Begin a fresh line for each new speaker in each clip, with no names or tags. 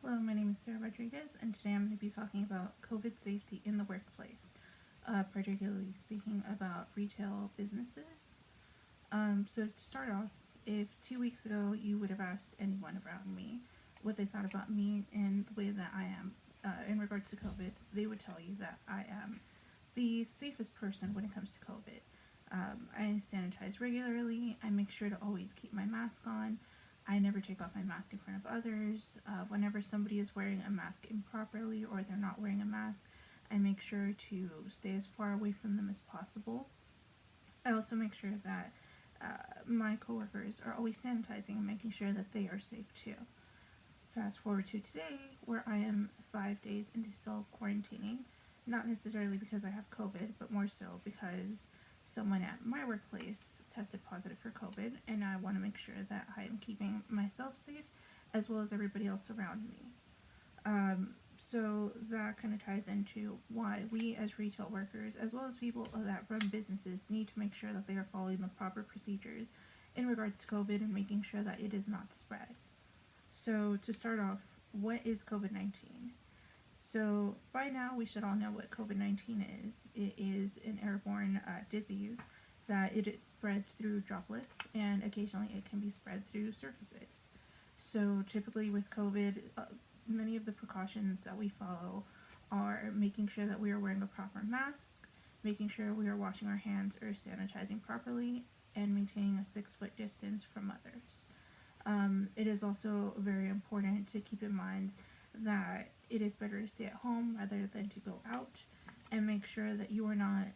Hello, my name is Sarah Rodriguez, and today I'm going to be talking about COVID safety in the workplace, particularly speaking about retail businesses. So, to start off, if 2 weeks ago you would have asked anyone around me what they thought about me and the way that I am in regards to COVID, they would tell you that I am the safest person when it comes to COVID. I sanitize regularly, I make sure to always keep my mask on. I never take off my mask in front of others. Whenever somebody is wearing a mask improperly or they're not wearing a mask, I make sure to stay as far away from them as possible. I also make sure that my coworkers are always sanitizing and making sure that they are safe too. Fast forward to today, where I am 5 days into self-quarantining, not necessarily because I have COVID, but more so because someone at my workplace tested positive for COVID, and I want to make sure that I am keeping myself safe as well as everybody else around me. So that kind of ties into why we as retail workers, as well as people that run businesses, need to make sure that they are following the proper procedures in regards to COVID and making sure that it is not spread. So to start off, what is COVID-19? So by now we should all know what COVID-19 is. It is an airborne disease that it is spread through droplets, and occasionally it can be spread through surfaces. So typically with COVID, many of the precautions that we follow are making sure that we are wearing a proper mask, making sure we are washing our hands or sanitizing properly, and maintaining a 6-foot distance from others. It is also very important to keep in mind that it is better to stay at home rather than to go out, and make sure that you are not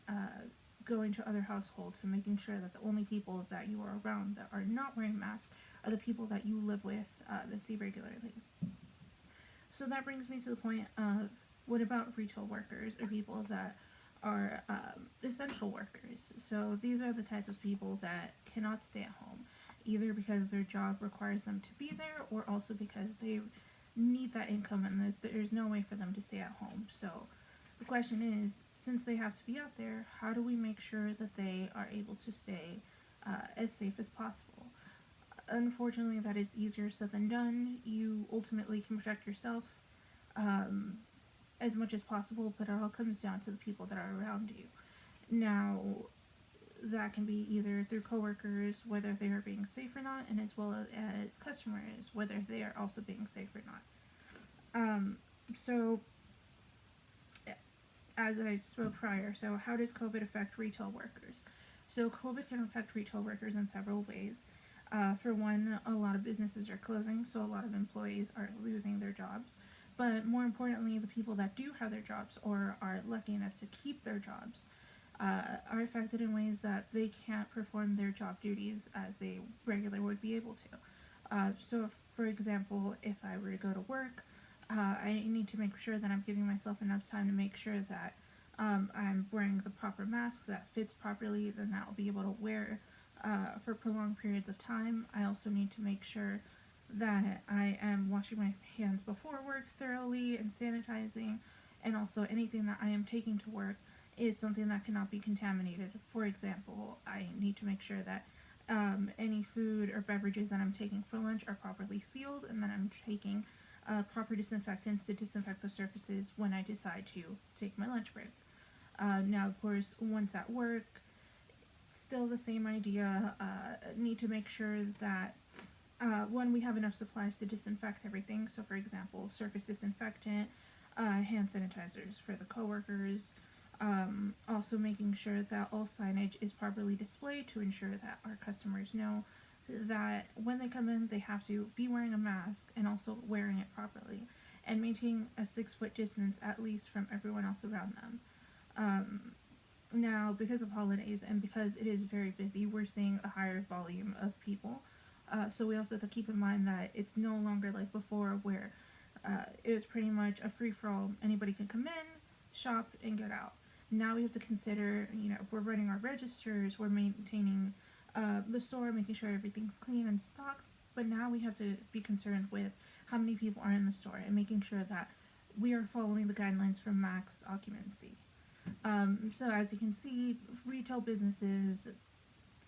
going to other households, and making sure that the only people that you are around that are not wearing masks are the people that you live with and see regularly. So that brings me to the point of, what about retail workers or people that are essential workers? So these are the type of people that cannot stay at home, either because their job requires them to be there, or also because they need that income and there's no way for them to stay at home. So the question is, since they have to be out there, how do we make sure that they are able to stay as safe as possible? Unfortunately, that is easier said than done. You ultimately can protect yourself as much as possible, but it all comes down to the people that are around you. Now, that can be either through coworkers, whether they are being safe or not, and as well as customers, whether they are also being safe or not. So, as I spoke prior, so how does COVID affect retail workers? So COVID can affect retail workers in several ways. For one, a lot of businesses are closing, so a lot of employees are losing their jobs. But more importantly, the people that do have their jobs or are lucky enough to keep their jobs are affected in ways that they can't perform their job duties as they regularly would be able to. So, for example, if I were to go to work, I need to make sure that I'm giving myself enough time to make sure that I'm wearing the proper mask that fits properly, then that will be able to wear for prolonged periods of time. I also need to make sure that I am washing my hands before work thoroughly and sanitizing, and also anything that I am taking to work is something that cannot be contaminated. For example, I need to make sure that any food or beverages that I'm taking for lunch are properly sealed, and that I'm taking proper disinfectants to disinfect the surfaces when I decide to take my lunch break. Now, of course, once at work, still the same idea. Need to make sure that one, we have enough supplies to disinfect everything. So, for example, surface disinfectant, hand sanitizers for the coworkers. Also making sure that all signage is properly displayed to ensure that our customers know that when they come in, they have to be wearing a mask and also wearing it properly, and maintaining a 6-foot distance at least from everyone else around them. Now, because of holidays and because it is very busy, we're seeing a higher volume of people. So we also have to keep in mind that it's no longer like before, where it was pretty much a free-for-all. Anybody can come in, shop, and get out. Now we have to consider, we're running our registers, we're maintaining the store, making sure everything's clean and stocked, but now we have to be concerned with how many people are in the store and making sure that we are following the guidelines for max occupancy. So as you can see, retail businesses,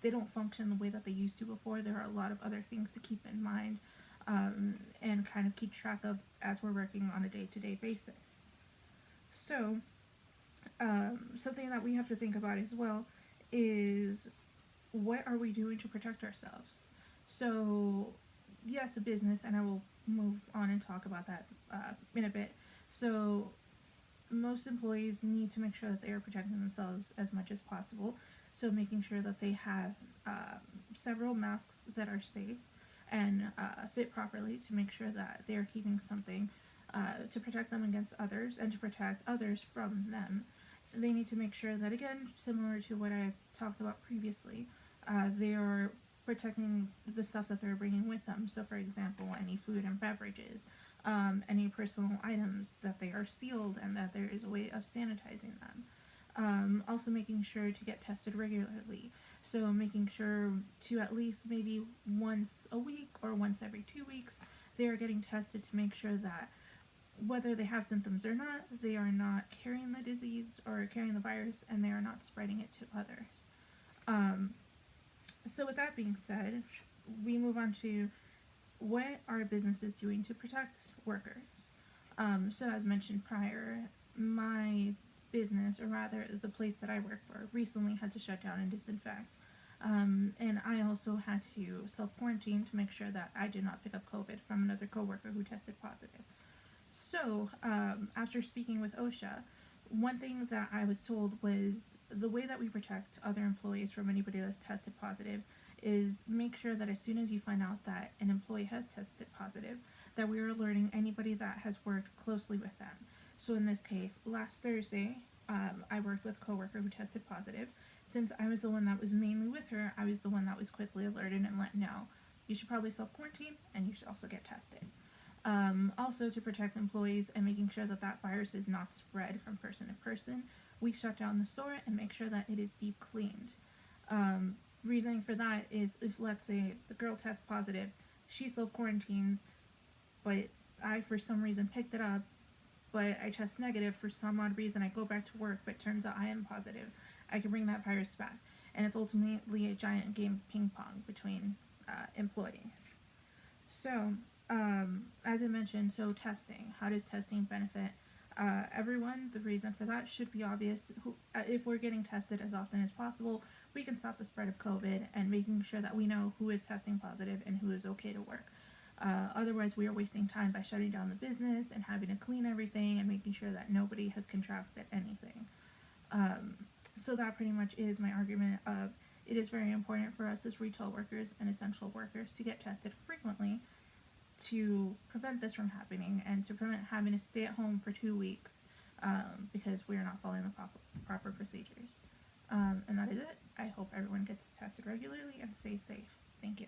they don't function the way that they used to before. There are a lot of other things to keep in mind. and kind of keep track of as we're working on a day-to-day basis. So, something that we have to think about as well is, what are we doing to protect ourselves? So, yes, a business, and I will move on and talk about that in a bit. So, most employees need to make sure that they are protecting themselves as much as possible. So, making sure that they have several masks that are safe and fit properly to make sure that they are keeping something to protect them against others and to protect others from them. They need to make sure that, again, similar to what I've talked about previously, they are protecting the stuff that they're bringing with them. So, for example, any food and beverages, any personal items, that they are sealed and that there is a way of sanitizing them. Also making sure to get tested regularly. So making sure to at least maybe once a week or once every 2 weeks, they are getting tested to make sure that whether they have symptoms or not, they are not carrying the disease or carrying the virus, and they are not spreading it to others. So with that being said, we move on to what are businesses doing to protect workers. So as mentioned prior, my business, or rather the place that I work for, recently had to shut down and disinfect. And I also had to self-quarantine to make sure that I did not pick up COVID from another coworker who tested positive. So, after speaking with OSHA, one thing that I was told was the way that we protect other employees from anybody that's tested positive is make sure that as soon as you find out that an employee has tested positive, that we are alerting anybody that has worked closely with them. So in this case, last Thursday, I worked with a coworker who tested positive. Since I was the one that was mainly with her, I was the one that was quickly alerted and let know, you should probably self-quarantine and you should also get tested. Also, to protect employees and making sure that that virus is not spread from person to person, we shut down the store and make sure that it is deep cleaned. Reasoning for that is, if let's say the girl tests positive, she self quarantines, but I for some reason picked it up, but I test negative for some odd reason, I go back to work, but turns out I am positive, I can bring that virus back. And it's ultimately a giant game of ping pong between employees. So, as I mentioned, so testing. How does testing benefit everyone? The reason for that should be obvious. If we're getting tested as often as possible, we can stop the spread of COVID and making sure that we know who is testing positive and who is okay to work. Otherwise, we are wasting time by shutting down the business and having to clean everything and making sure that nobody has contracted anything. So that pretty much is my argument of, it is very important for us as retail workers and essential workers to get tested frequently to prevent this from happening and to prevent having to stay at home for 2 weeks because we are not following the proper procedures. And that is it. I hope everyone gets tested regularly and stays safe. Thank you.